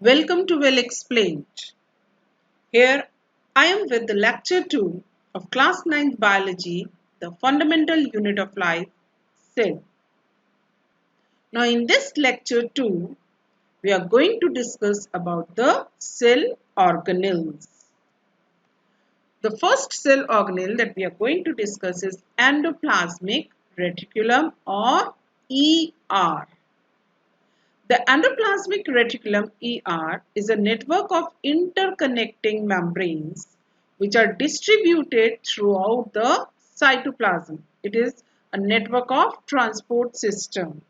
Welcome to Well Explained. Here I am with the lecture 2 of class 9th biology, the fundamental unit of life, cell. Now in this lecture 2, we are going to discuss about the cell organelles. The first cell organelle that we are going to discuss is endoplasmic reticulum or ER. The endoplasmic reticulum ER is a network of interconnecting membranes which are distributed throughout the cytoplasm. It is a network of transport system.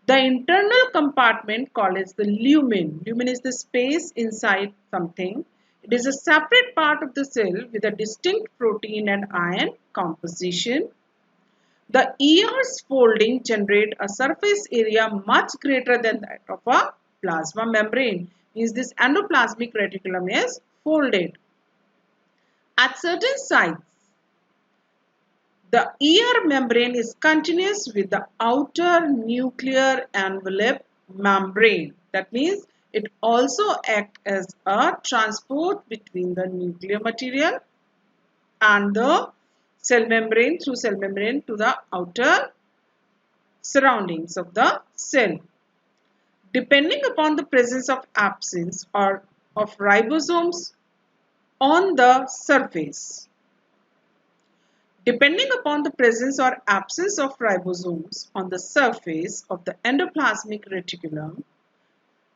The internal compartment called as the lumen. Lumen is the space inside something. It is a separate part of the cell with a distinct protein and ion composition. The ER's folding generate a surface area much greater than that of a plasma membrane. Means this endoplasmic reticulum is folded. At certain sites, the ER membrane is continuous with the outer nuclear envelope membrane. That means it also acts as a transport between the nuclear material and the cell membrane through cell membrane to the outer surroundings of the cell. Depending upon the presence of absence or of ribosomes on the surface. Depending upon the presence or absence of ribosomes on the surface of the endoplasmic reticulum,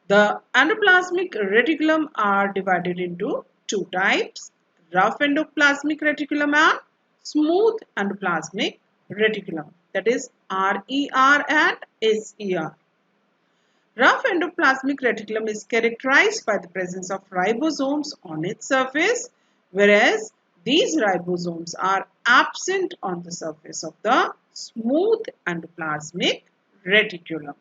the endoplasmic reticulum are divided into two types, rough endoplasmic reticulum and smooth endoplasmic reticulum, that is RER and SER. Rough endoplasmic reticulum is characterized by the presence of ribosomes on its surface, whereas these ribosomes are absent on the surface of the smooth endoplasmic reticulum.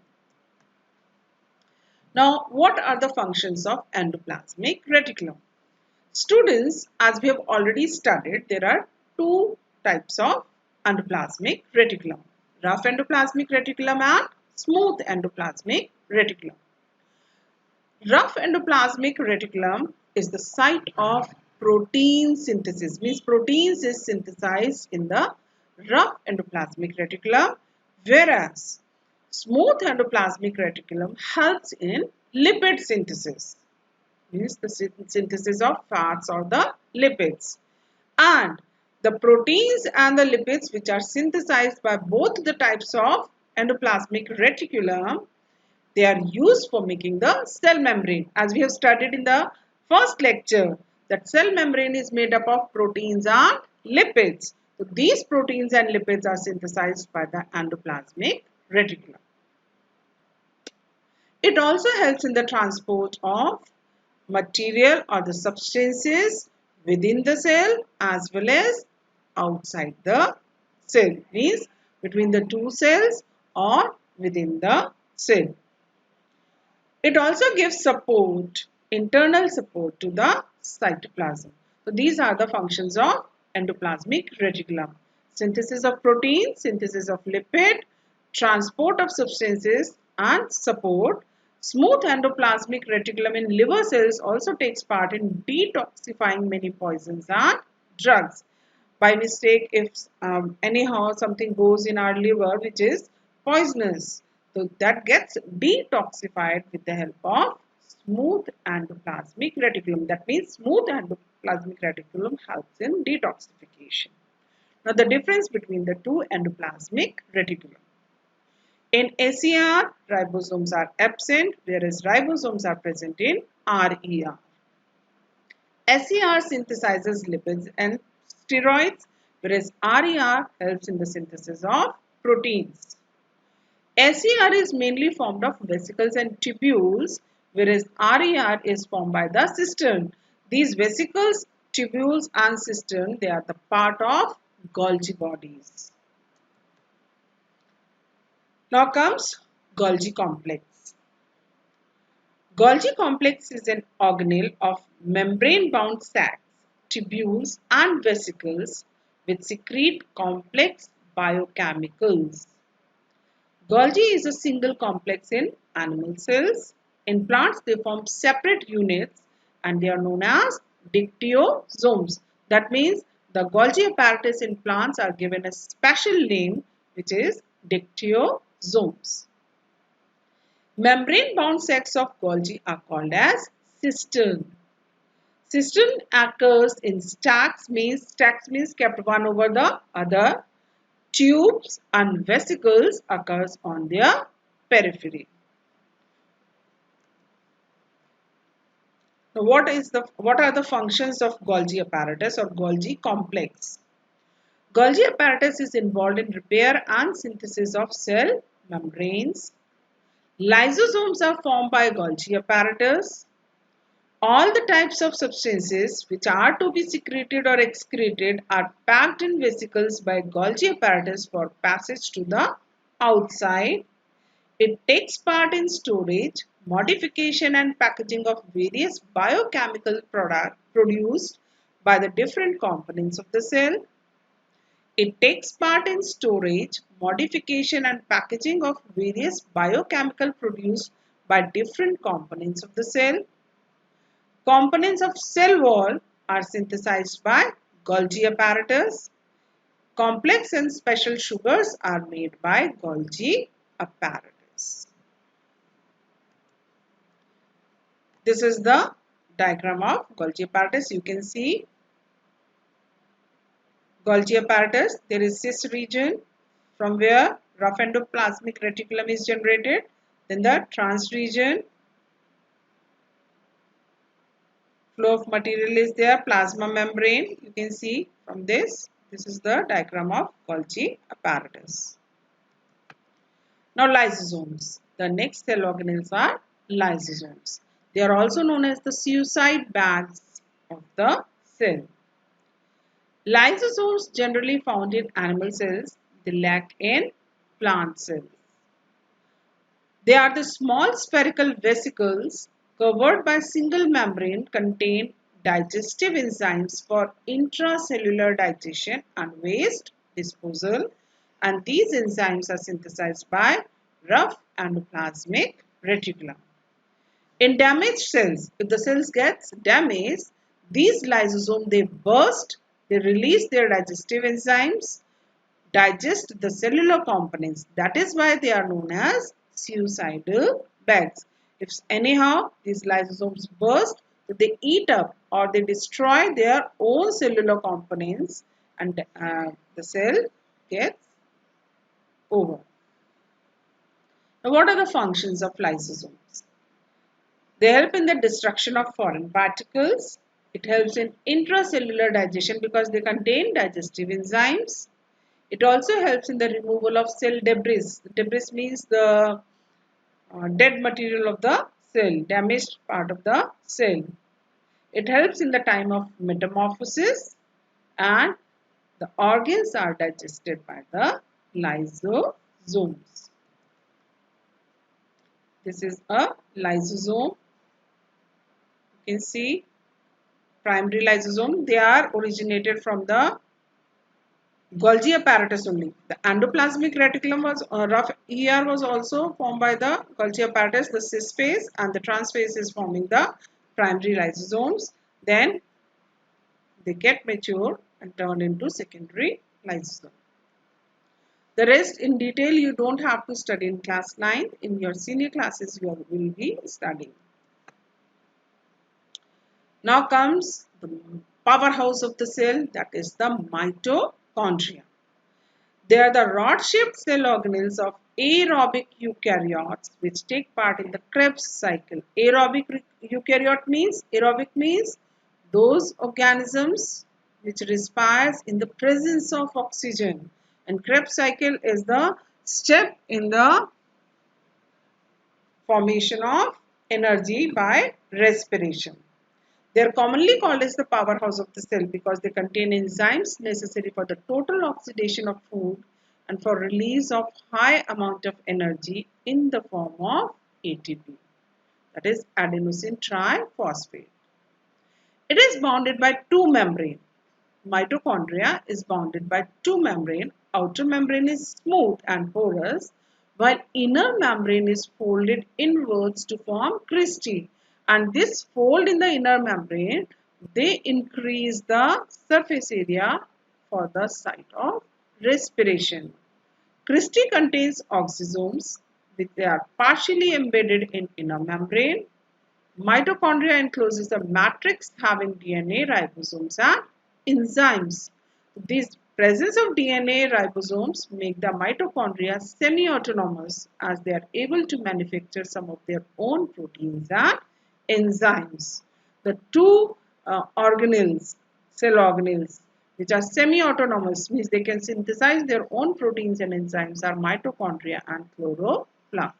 Now, what are the functions of endoplasmic reticulum? Students, as we have already studied, there are two types of endoplasmic reticulum, rough endoplasmic reticulum and smooth endoplasmic reticulum. Rough endoplasmic reticulum is the site of protein synthesis, means proteins is synthesized in the rough endoplasmic reticulum, whereas smooth endoplasmic reticulum helps in lipid synthesis, means the synthesis of fats or the lipids. And the proteins and the lipids which are synthesized by both the types of endoplasmic reticulum, they are used for making the cell membrane. As we have studied in the first lecture, that cell membrane is made up of proteins and lipids. So these proteins and lipids are synthesized by the endoplasmic reticulum. It also helps in the transport of material or the substances within the cell as well as outside the cell, means between the two cells or within the cell. It also gives support, internal support to the cytoplasm. So these are the functions of endoplasmic reticulum: synthesis of protein, synthesis of lipid, transport of substances and support. Smooth endoplasmic reticulum in liver cells also takes part in detoxifying many poisons and drugs. By mistake, if anyhow something goes in our liver which is poisonous, so that gets detoxified with the help of smooth endoplasmic reticulum. That means smooth endoplasmic reticulum helps in detoxification. Now the difference between the two endoplasmic reticulum. In SER, ribosomes are absent, whereas ribosomes are present in RER. SER synthesizes lipids and steroids, whereas RER helps in the synthesis of proteins. SER is mainly formed of vesicles and tubules, whereas RER is formed by the cistern. These vesicles, tubules and cistern, they are the part of Golgi bodies. Now comes Golgi complex. Golgi complex is an organelle of membrane-bound sacs, tubules and vesicles which secrete complex biochemicals. Golgi is a single complex in animal cells. In plants, they form separate units and they are known as dictyosomes. That means the Golgi apparatus in plants are given a special name, which is dictyosomes. Membrane-bound sets of Golgi are called as cistern. Cistern occurs in stacks means kept one over the other. Tubes and vesicles occurs on their periphery. Now, what are the functions of Golgi apparatus or Golgi complex? Golgi apparatus is involved in repair and synthesis of cell membranes. Lysosomes are formed by Golgi apparatus. All the types of substances which are to be secreted or excreted are packed in vesicles by Golgi apparatus for passage to the outside. It takes part in storage, modification and packaging of various biochemical products produced by the different components of the cell. It takes part in storage, modification and packaging of various biochemical produced by different components of the cell. Components of cell wall are synthesized by Golgi apparatus. Complex and special sugars are made by Golgi apparatus. This is the diagram of Golgi apparatus. You can see Golgi apparatus. There is cis region from where rough endoplasmic reticulum is generated. Then the trans region. Flow of material is there. Plasma membrane. You can see from this. This is the diagram of Golgi apparatus. Now lysosomes. The next cell organelles are lysosomes. They are also known as the suicide bags of the cell. Lysosomes generally found in animal cells. They lack in plant cells. They are the small spherical vesicles covered by single membrane contain digestive enzymes for intracellular digestion and waste disposal, and these enzymes are synthesized by rough endoplasmic reticulum. In damaged cells, if the cells gets damaged, these lysosomes they burst, they release their digestive enzymes, digest the cellular components. That is why they are known as suicidal bags. If anyhow these lysosomes burst, they eat up or they destroy their own cellular components and the cell gets over. Now, what are the functions of lysosomes? They help in the destruction of foreign particles. It helps in intracellular digestion because they contain digestive enzymes. It also helps in the removal of cell debris. Debris means the dead material of the cell, damaged part of the cell. It helps in the time of metamorphosis, and the organs are digested by the lysosomes. This is a lysosome. You can see primary lysosome. They are originated from the Golgi apparatus only. The endoplasmic reticulum was rough ER was also formed by the Golgi apparatus. The cis phase and the trans phase is forming the primary lysosomes. Then they get mature and turned into secondary lysosome. The rest in detail you don't have to study in class 9. In your senior classes you will be studying. Now comes the powerhouse of the cell, that is the mitochondria. They are the rod-shaped cell organelles of aerobic eukaryotes which take part in the Krebs cycle. Aerobic means those organisms which respires in the presence of oxygen, and Krebs cycle is the step in the formation of energy by respiration. They are commonly called as the powerhouse of the cell because they contain enzymes necessary for the total oxidation of food and for release of high amount of energy in the form of ATP, that is adenosine triphosphate. It is bounded by two membranes. Mitochondria is bounded by two membranes. Outer membrane is smooth and porous, while inner membrane is folded inwards to form cristae. And this fold in the inner membrane, they increase the surface area for the site of respiration. Cristae contains oxysomes, which they are partially embedded in inner membrane. Mitochondria encloses a matrix having DNA, ribosomes and enzymes. This presence of DNA ribosomes make the mitochondria semi-autonomous as they are able to manufacture some of their own proteins and enzymes. The two organelles, cell organelles, which are semi-autonomous, means they can synthesize their own proteins and enzymes, are mitochondria and chloroplast.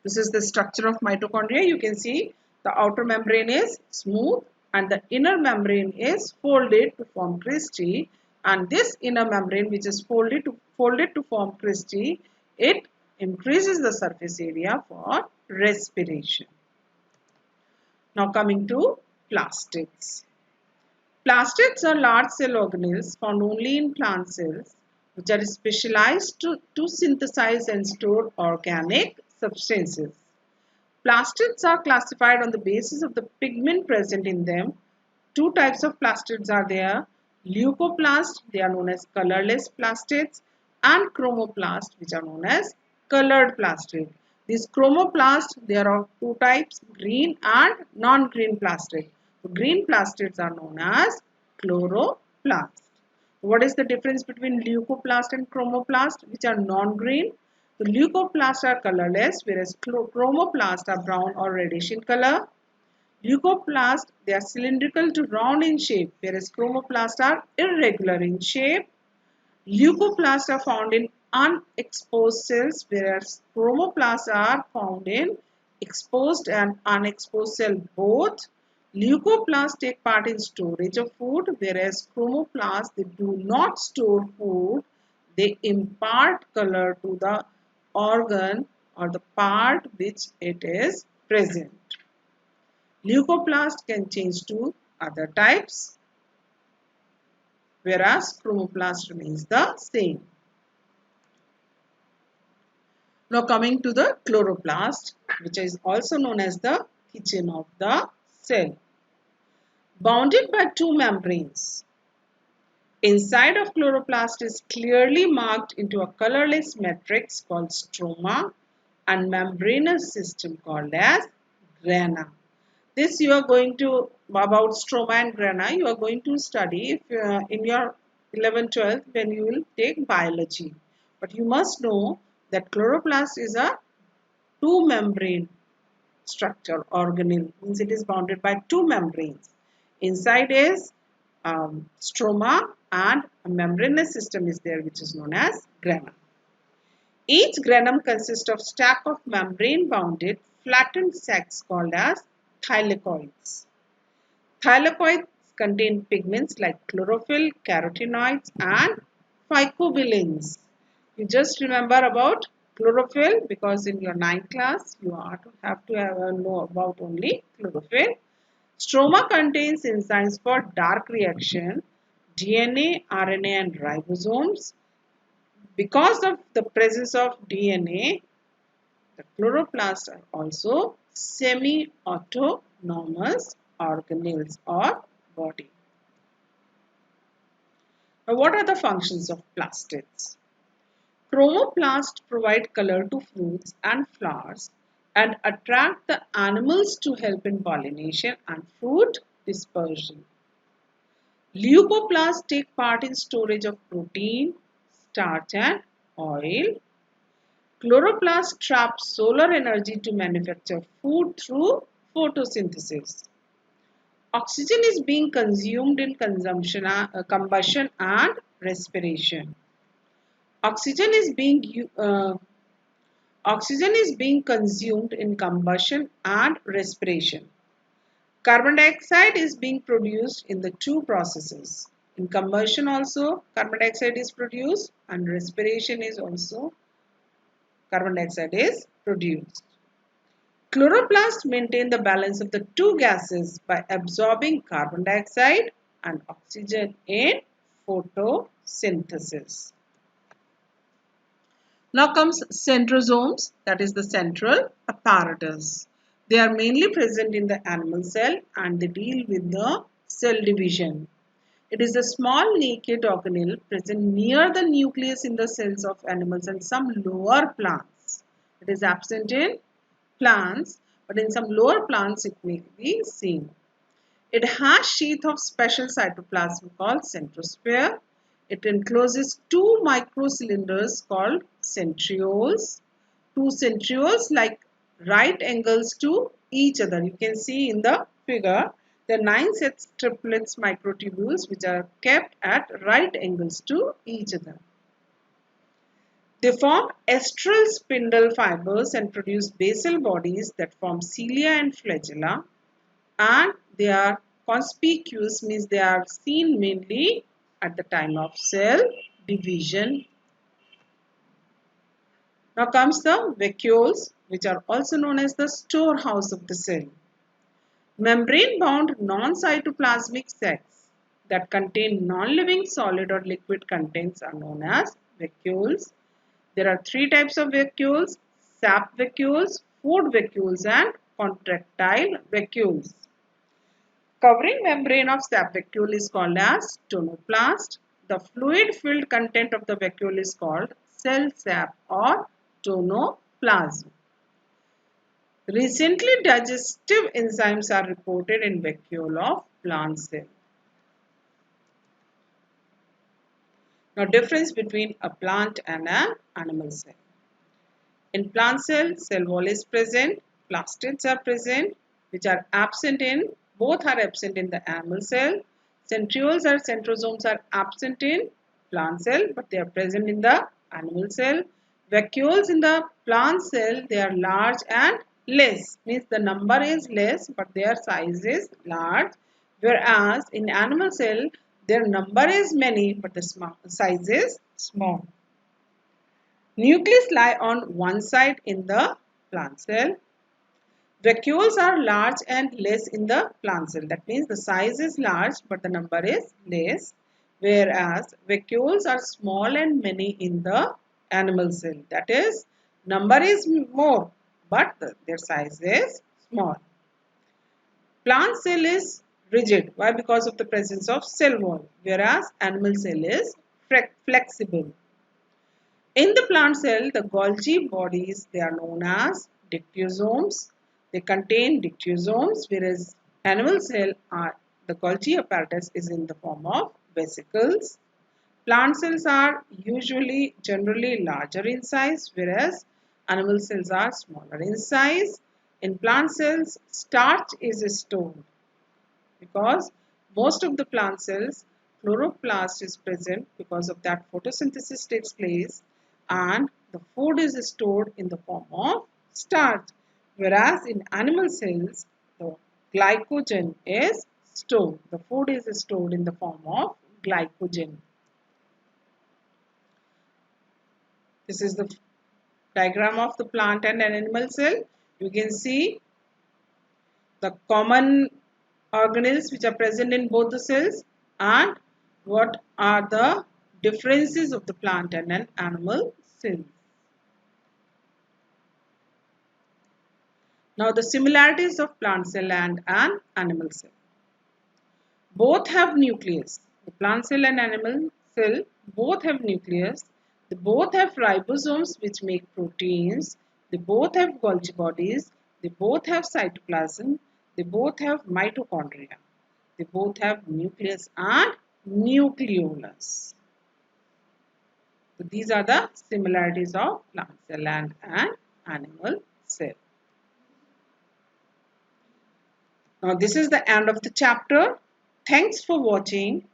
This is the structure of mitochondria. You can see the outer membrane is smooth and the inner membrane is folded to form cristae, and this inner membrane which is folded to form cristae, it increases the surface area for respiration. Now coming to plastids. Plastids are large cell organelles found only in plant cells which are specialized to synthesize and store organic substances. Plastids are classified on the basis of the pigment present in them. Two types of plastids are there. Leucoplast, they are known as colorless plastids, and chromoplast, which are known as colored plastid. These chromoplast, there are two types, green and non-green plastid. The green plastids are known as chloroplast. What is the difference between leucoplast and chromoplast, which are non-green? The leucoplasts are colorless, whereas chromoplasts are brown or reddish in color. Leucoplasts, they are cylindrical to round in shape, whereas chromoplasts are irregular in shape. Leucoplasts are found in unexposed cells, whereas chromoplasts are found in exposed and unexposed cells both. Leucoplasts take part in storage of food, whereas chromoplasts, they do not store food. They impart color to the organ or the part which it is present. Leucoplast can change to other types, whereas chromoplast remains the same. Now coming to the chloroplast, which is also known as the kitchen of the cell. Bounded by two membranes, inside of chloroplast is clearly marked into a colorless matrix called stroma and membranous system called as grana. This you are going to, about stroma and grana, you are going to study if, in your 11th, 12th when you will take biology. But you must know that chloroplast is a two membrane structure organelle, means it is bounded by two membranes. Inside is stroma and a membranous system is there which is known as grana. Each granum consists of stack of membrane bounded flattened sacs called as thylakoids. Thylakoids contain pigments like chlorophyll, carotenoids and phycobilins. You just remember about chlorophyll because in your 9th class you have to know about only chlorophyll. Stroma contains enzymes for dark reaction, DNA, RNA and ribosomes. Because of the presence of DNA, the chloroplasts are also semi-autonomous organelles or body. Now, what are the functions of plastids? Chromoplasts provide color to fruits and flowers and attract the animals to help in pollination and fruit dispersion. Leucoplasts take part in storage of protein, starch and oil. Chloroplasts trap solar energy to manufacture food through photosynthesis. Oxygen is being consumed in combustion and respiration. Oxygen is being consumed in combustion and respiration. Carbon dioxide is being produced in the two processes. In combustion also carbon dioxide is produced and respiration is also carbon dioxide is produced. Chloroplasts maintain the balance of the two gases by absorbing carbon dioxide and oxygen in photosynthesis. Now comes centrosomes, that is the central apparatus. They are mainly present in the animal cell and they deal with the cell division. It is a small naked organelle present near the nucleus in the cells of animals and some lower plants. It is absent in plants, but in some lower plants it may be seen. It has sheath of special cytoplasm called centrosphere. It encloses two microcylinders called centrioles. Two centrioles like right angles to each other. You can see in the figure the 9 sets triplets microtubules which are kept at right angles to each other. They form estral spindle fibers and produce basal bodies that form cilia and flagella, and they are conspicuous, means they are seen mainly at the time of cell division. Now comes the vacuoles, which are also known as the storehouse of the cell. Membrane-bound non-cytoplasmic sacs that contain non-living solid or liquid contents are known as vacuoles. There are three types of vacuoles: sap vacuoles, food vacuoles, and contractile vacuoles. Covering membrane of sap vacuole is called as tonoplast. The fluid-filled content of the vacuole is called cell sap or tonoplasm. Recently, digestive enzymes are reported in vacuole of plant cell. Now, difference between a plant and an animal cell. In plant cell, cell wall is present, plastids are present, which are absent in, both are absent in the animal cell. Centrioles or centrosomes are absent in plant cell, but they are present in the animal cell. Vacuoles in the plant cell, they are large and less, means the number is less, but their size is large. Whereas in animal cell, their number is many, but the size is small. Nucleus lie on one side in the plant cell. Vacuoles are large and less in the plant cell. That means the size is large but the number is less. Whereas vacuoles are small and many in the animal cell. That is, number is more but their size is small. Plant cell is rigid. Why? Because of the presence of cell wall. Whereas animal cell is flexible. In the plant cell, the Golgi bodies, they are known as dictyosomes. They contain dictyosomes, whereas animal cell the Golgi apparatus is in the form of vesicles. Plant cells are generally larger in size, whereas animal cells are smaller in size. In plant cells, starch is stored because most of the plant cells, chloroplast is present. Because of that, photosynthesis takes place and the food is stored in the form of starch. Whereas in animal cells, the glycogen is stored. The food is stored in the form of glycogen. This is the diagram of the plant and an animal cell. You can see the common organelles which are present in both the cells and what are the differences of the plant and an animal cell. Now the similarities of plant cell and an animal cell. Both have nucleus. The plant cell and animal cell both have nucleus. They both have ribosomes which make proteins. They both have Golgi bodies. They both have cytoplasm. They both have mitochondria. They both have nucleus and nucleolus. So these are the similarities of plant cell and an animal cell. Now this is the end of the chapter. Thanks for watching.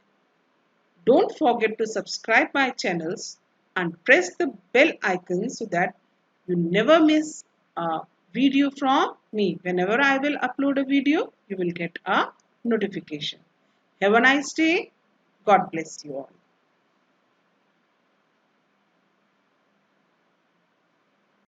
Don't forget to subscribe my channels and press the bell icon so that you never miss a video from me. Whenever I will upload a video, you will get a notification. Have a nice day. God bless you all.